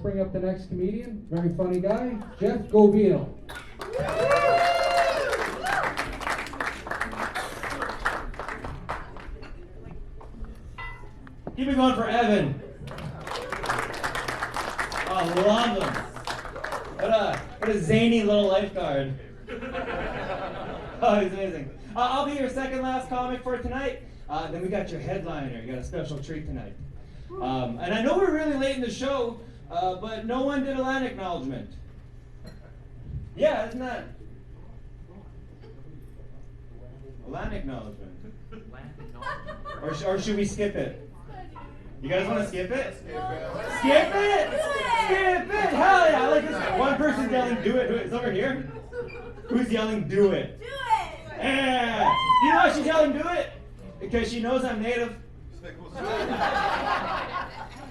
bring up the next comedian. Very funny guy, Jeff Gobeil. Keep it going for Evan. Oh, I love him. What a zany little lifeguard. Oh, he's amazing. I'll be your second last comic for tonight. Then we got your headliner. You got a special treat tonight. And I know we're really late in the show, but no one did a land acknowledgement. Yeah, isn't that? A land acknowledgement. Or should we skip it? You guys want to skip it? Skip it! Skip it! Hell yeah! I like this. One person's yelling, do it. It's over here. Who's yelling, do it? Do it! Yeah! You know why she's yelling, do it? Because she knows I'm native.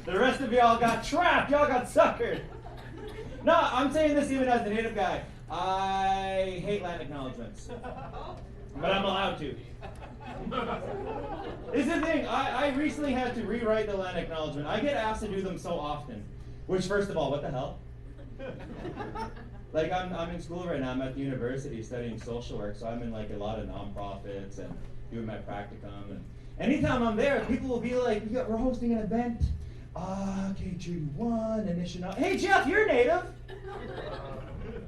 The rest of y'all got trapped. Y'all got suckered. No, I'm saying this even as the native guy. I hate land acknowledgements. But I'm allowed to. This is the thing. I recently had to rewrite the land acknowledgement. I get asked to do them so often. Which, first of all, what the hell? Like, I'm in school right now. I'm at the university studying social work, so I'm in like a lot of nonprofits and doing my practicum. And anytime I'm there, people will be like, we're hosting an event. Okay, Treaty 1, initial. Hey, Jeff, you're native.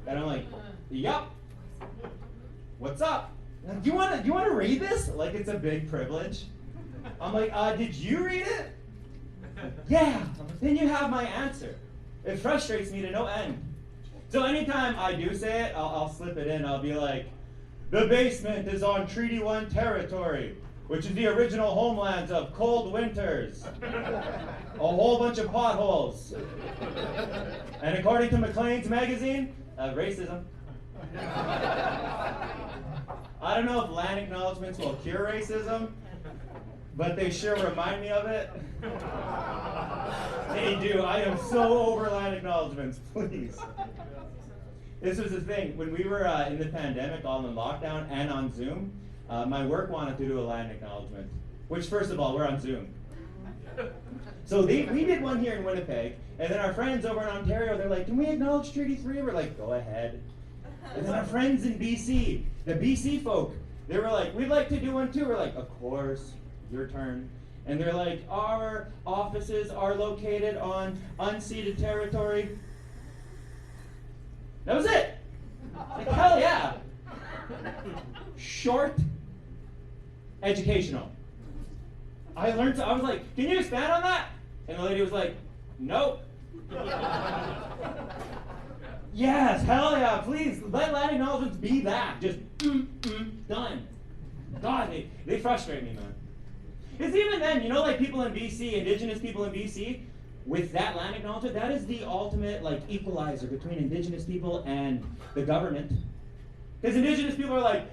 And I'm like, yup. What's up? Do you want to read this? Like it's a big privilege. I'm like, did you read it? Yeah. Then you have my answer. It frustrates me to no end. So anytime I do say it, I'll slip it in. I'll be like, the basement is on Treaty 1 territory, which is the original homelands of cold winters. A whole bunch of potholes. And according to Maclean's magazine, racism. I don't know if land acknowledgements will cure racism, but they sure remind me of it. They do. I am so over land acknowledgements, please. This was the thing. When we were in the pandemic, all in lockdown and on Zoom, my work wanted to do a land acknowledgement, which, first of all, we're on Zoom. So we did one here in Winnipeg, and then our friends over in Ontario, they're like, can we acknowledge Treaty 3? We're like, go ahead. And then our friends in BC, the BC folk, they were like, we'd like to do one too. We're like, of course, your turn. And they're like, our offices are located on unceded territory. That was it. Like, hell yeah. Short, educational. I was like, can you expand on that? And the lady was like, nope. Yes, hell yeah, please, let land acknowledgements be that. Just, done. God, they frustrate me, man. It's even then, you know, like people in BC, indigenous people in BC, with that land acknowledgement, that is the ultimate, like, equalizer between indigenous people and the government. Because indigenous people are like,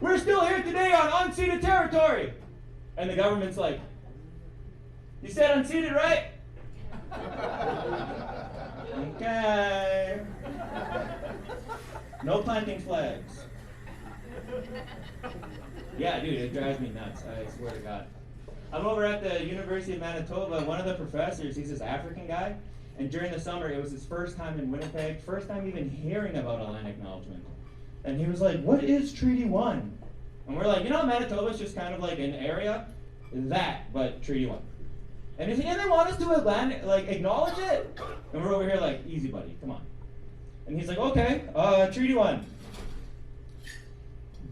we're still here today on unceded territory. And the government's like, you said unceded, right? Okay. No planting flags. Yeah, dude, it drives me nuts. I swear to God. I'm over at the University of Manitoba. One of the professors, he's this African guy, and during the summer, it was his first time in Winnipeg, first time even hearing about a land acknowledgement. And he was like, what is Treaty 1? And we're like, you know, Manitoba's just kind of like an area, that, but Treaty 1. And he's like, and they want us to acknowledge it? And we're over here like, easy buddy, come on. And he's like, okay, Treaty 1.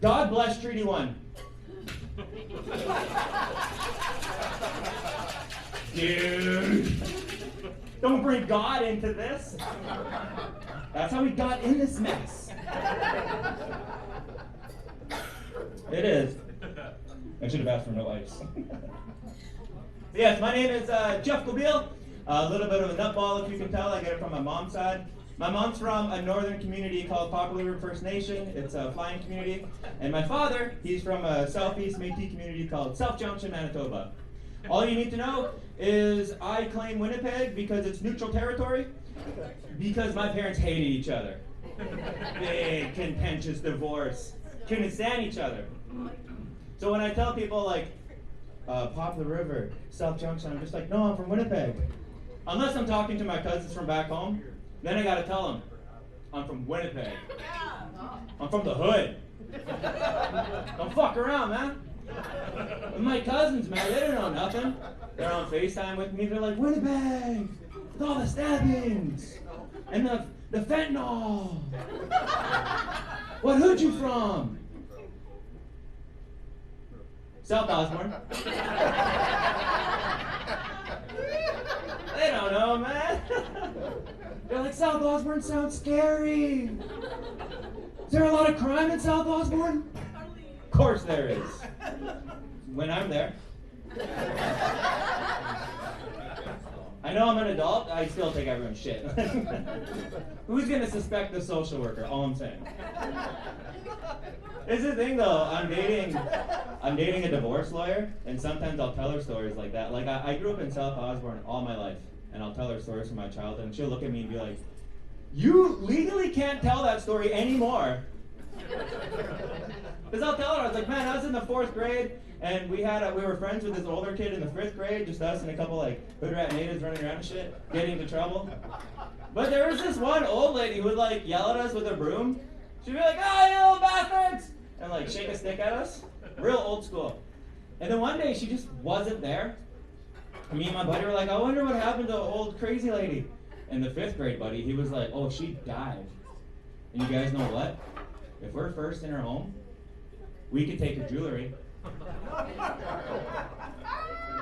God bless Treaty 1. Dude, don't bring God into this. That's how we got in this mess. It is. I should have asked for no ice. Yes, my name is Jeff Gobeil. A little bit of a nutball, if you can tell. I get it from my mom's side. My mom's from a northern community called Poplar River First Nation. It's a flying community. And my father, he's from a southeast Métis community called South Junction, Manitoba. All you need to know is I claim Winnipeg because it's neutral territory, because my parents hated each other. Big, contentious divorce. Couldn't stand each other. So when I tell people like, Poplar River, South Junction, I'm just like, no, I'm from Winnipeg. Unless I'm talking to my cousins from back home, then I gotta tell them, I'm from Winnipeg. I'm from the hood. Don't fuck around, man. And my cousins, man, they don't know nothing. They're on FaceTime with me. They're like, Winnipeg, with all the stabbings and the fentanyl. What hood you from? South Osborne. They don't know, man. They're like, South Osborne sounds scary. Is there a lot of crime in South Osborne? Of course there is. When I'm there. I know I'm an adult, I still take everyone's shit. Who's gonna suspect the social worker? All I'm saying. It's the thing though, I'm dating a divorce lawyer, and sometimes I'll tell her stories like that. Like I grew up in South Osborne all my life, and I'll tell her stories from my childhood, and she'll look at me and be like, you legally can't tell that story anymore. Because I'll tell her, I was like, man, I was in the 4th grade, and we were friends with this older kid in the 5th grade, just us and a couple like hood rat natives running around and shit, getting into trouble. But there was this one old lady who would like yell at us with a broom. She'd be like, oh, you little bastards! And like shake a stick at us. Real old school. And then one day she just wasn't there. Me and my buddy were like, I wonder what happened to the old crazy lady. And the 5th grade buddy, he was like, oh, she died. And you guys know what? If we're first in her home, we could take her jewelry,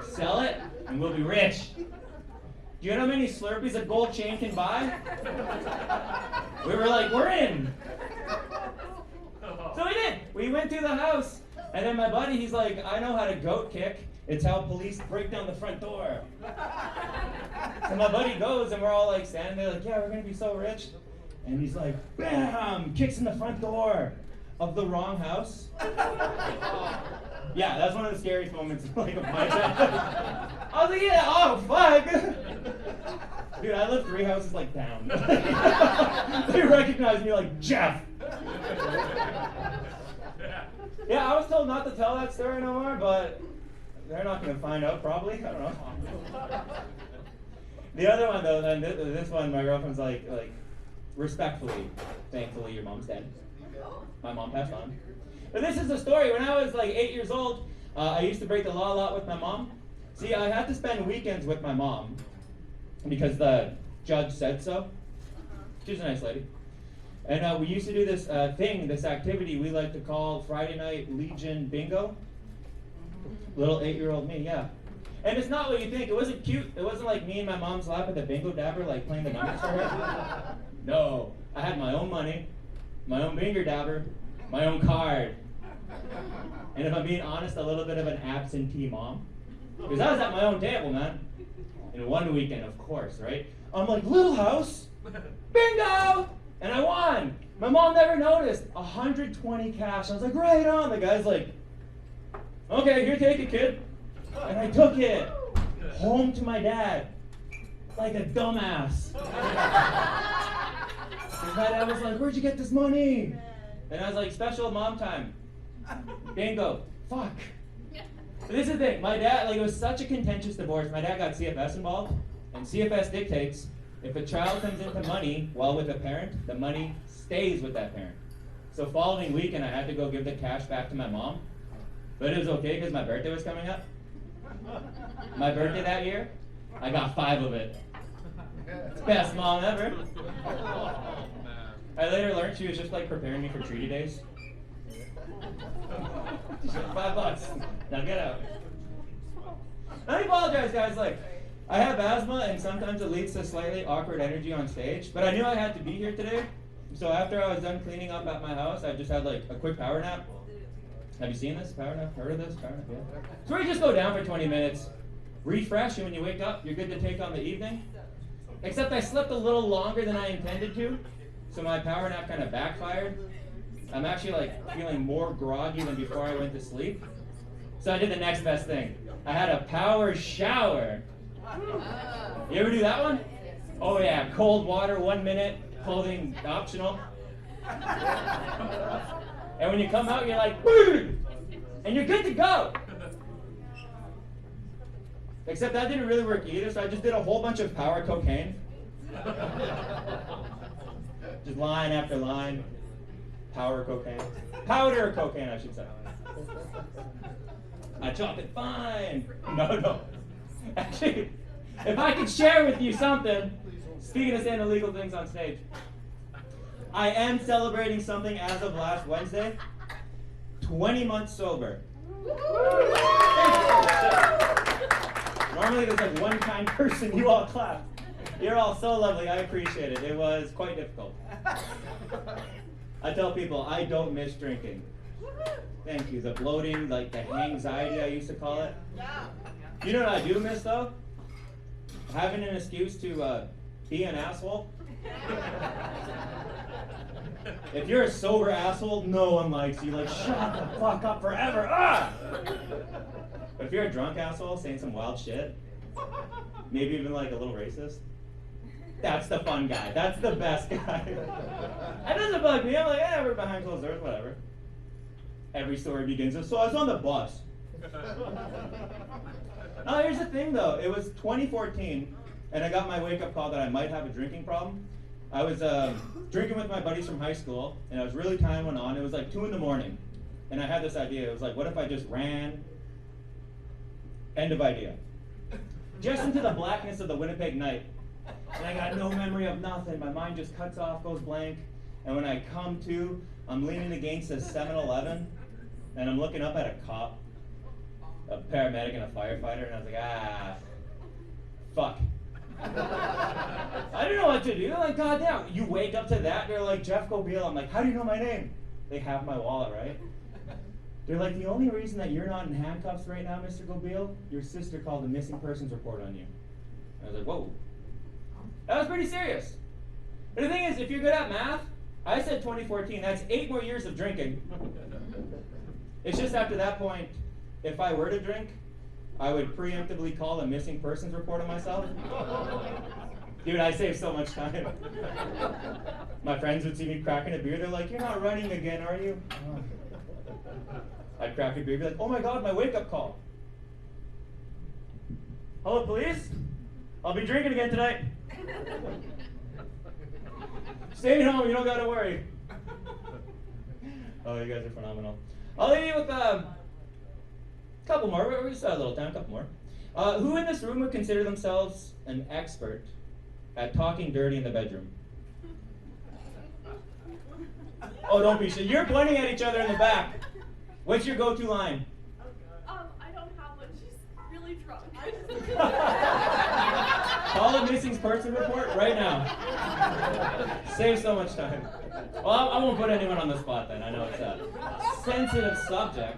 sell it, and we'll be rich. Do you know how many Slurpees a gold chain can buy? We were like, we're in. So we did. We went to the house, and then my buddy, he's like, I know how to goat kick. It's how police break down the front door. So my buddy goes, and we're all like standing there like, yeah, we're gonna be so rich. And he's like, bam, kicks in the front door of the wrong house. Yeah, that's one of the scariest moments like, of my childhood. I was like, yeah, oh, fuck. Dude, I lived 3 houses like down. They recognized me like, Jeff. Yeah, I was told not to tell that story no more, but they're not going to find out probably. I don't know. The other one though, and this one, my girlfriend's like, respectfully, thankfully your mom's dead. My mom passed on. But this is the story. When I was like 8 years old, I used to break the law a lot with my mom. See, I had to spend weekends with my mom because the judge said so. She's a nice lady. And we used to do this this activity we like to call Friday Night Legion Bingo. Little 8-year-old me, yeah. And it's not what you think. It wasn't cute. It wasn't like me and my mom's lap at the bingo dabber, like playing the numbers for her. No. I had my own money, my own bingo dabber, my own card. And if I'm being honest, a little bit of an absentee mom. Because I was at my own table, man. And one weekend, of course, right? I'm like, little house, bingo! And I won. My mom never noticed. 120 cash. I was like, right on. The guy's like, okay, here, take it, kid. And I took it home to my dad like a dumbass. Because my dad was like, where'd you get this money? And I was like, special mom time. Bingo. Fuck. But this is the thing. My dad, it was such a contentious divorce. My dad got CFS involved. And CFS dictates if a child comes into money while with a parent, the money stays with that parent. So following weekend, I had to go give the cash back to my mom. But it was okay because my birthday was coming up. My birthday that year, I got 5 of it. It's best mom ever. I later learned she was just like preparing me for treaty days. She said, $5. Now get out. I apologize, guys. Like, I have asthma, and sometimes it leads to slightly awkward energy on stage. But I knew I had to be here today. So after I was done cleaning up at my house, I just had like a quick power nap. Have you seen this? Power nap? Heard of this? Power nap? Yeah. So we just go down for 20 minutes, refresh, and when you wake up, you're good to take on the evening. Except I slept a little longer than I intended to, so my power nap kind of backfired. I'm actually like feeling more groggy than before I went to sleep. So I did the next best thing. I had a power shower. You ever do that one? Oh yeah, cold water, 1 minute, clothing optional. And when you come out, you're like, boom! And you're good to go. Except that didn't really work either, so I just did a whole bunch of power cocaine. Just line after line. Power cocaine. Powder cocaine, I should say. I chop it fine. No. Actually, if I could share with you something, speaking of saying illegal things on stage, I am celebrating something as of last Wednesday. 20 months sober. Normally there's like one kind person, you all clap. You're all so lovely, I appreciate it. It was quite difficult. I tell people, I don't miss drinking. Thank you. The bloating, like the anxiety I used to call it. You know what I do miss though? Having an excuse to be an asshole. If you're a sober asshole, no one likes you. Like, shut the fuck up forever. Ah! But if you're a drunk asshole saying some wild shit, maybe even like a little racist, that's the fun guy. That's the best guy. That doesn't bug me. I'm like, yeah, we're behind closed doors, whatever. Every story begins with, so I was on the bus. Now, here's the thing though. It was 2014, and I got my wake-up call that I might have a drinking problem. I was drinking with my buddies from high school, and I was really time went on. It was like 2 in the morning, and I had this idea. It was like, what if I just ran? End of idea. Just into the blackness of the Winnipeg night. And I got no memory of nothing. My mind just cuts off, goes blank. And when I come to, I'm leaning against a 7-Eleven, and I'm looking up at a cop, a paramedic and a firefighter, and I was like, fuck. I didn't know what to do. Like, goddamn, you wake up to that, they're like, Jeff Gobeil. I'm like, how do you know my name? They have my wallet, right? They're like, the only reason that you're not in handcuffs right now, Mr. Gobeil, your sister called a missing persons report on you. I was like, whoa. That was pretty serious. But the thing is, if you're good at math, I said 2014, that's 8 more years of drinking. It's just after that point, if I were to drink, I would preemptively call a missing persons report on myself. Dude, I saved so much time. My friends would see me cracking a beer, they're like, you're not running again, are you? I'd crack a beer, be like, oh my god, my wake-up call. Hello, police? I'll be drinking again tonight. Stay home, you don't gotta worry. Oh, you guys are phenomenal. I'll leave you with a couple more. We just had a little time, a couple more. Who in this room would consider themselves an expert at talking dirty in the bedroom? Oh, don't be shy. You're pointing at each other in the back. What's your go-to line? I don't have one. She's really drunk. Call a missing person report right now. Save so much time. Well, I won't put anyone on the spot then. I know it's a sensitive subject.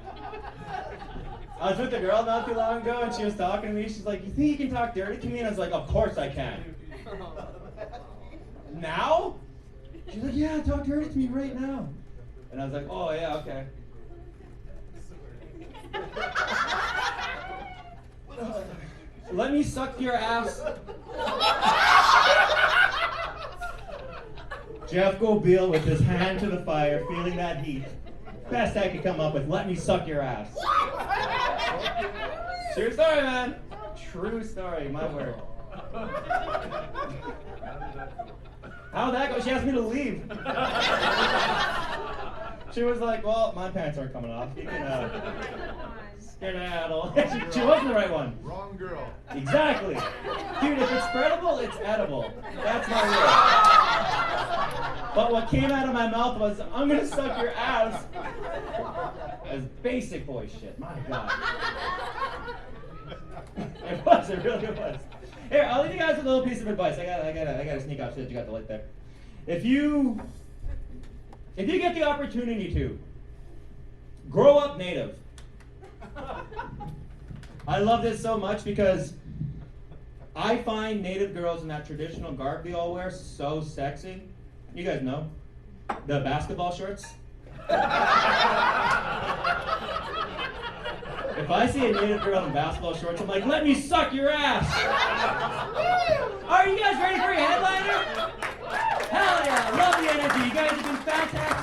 I was with a girl not too long ago, and she was talking to me. She's like, you think you can talk dirty to me? And I was like, of course I can. Now? She's like, yeah, talk dirty to me right now. And I was like, oh, yeah, okay. Let me suck your ass. Jeff Gobeil with his hand to the fire, feeling that heat. Best I could come up with, let me suck your ass. True story, man. True story, my word. How'd that go? She asked me to leave. She was like, well, my pants aren't coming off. You can skedaddle. She wasn't the right one. Wrong girl. Exactly. Dude, if it's spreadable, it's edible. That's my rule. But what came out of my mouth was, I'm gonna suck your ass. That's basic boy shit. My God. It really was. Here, I'll leave you guys with a little piece of advice. I gotta sneak off shit. You got the light there. If you get the opportunity to grow up native. I love this so much because I find native girls in that traditional garb they all wear so sexy. You guys know the basketball shorts. If I see a native girl in basketball shorts, I'm like, let me suck your ass. Are you guys ready for your headliner? Hell yeah, love the energy. You guys have been fantastic.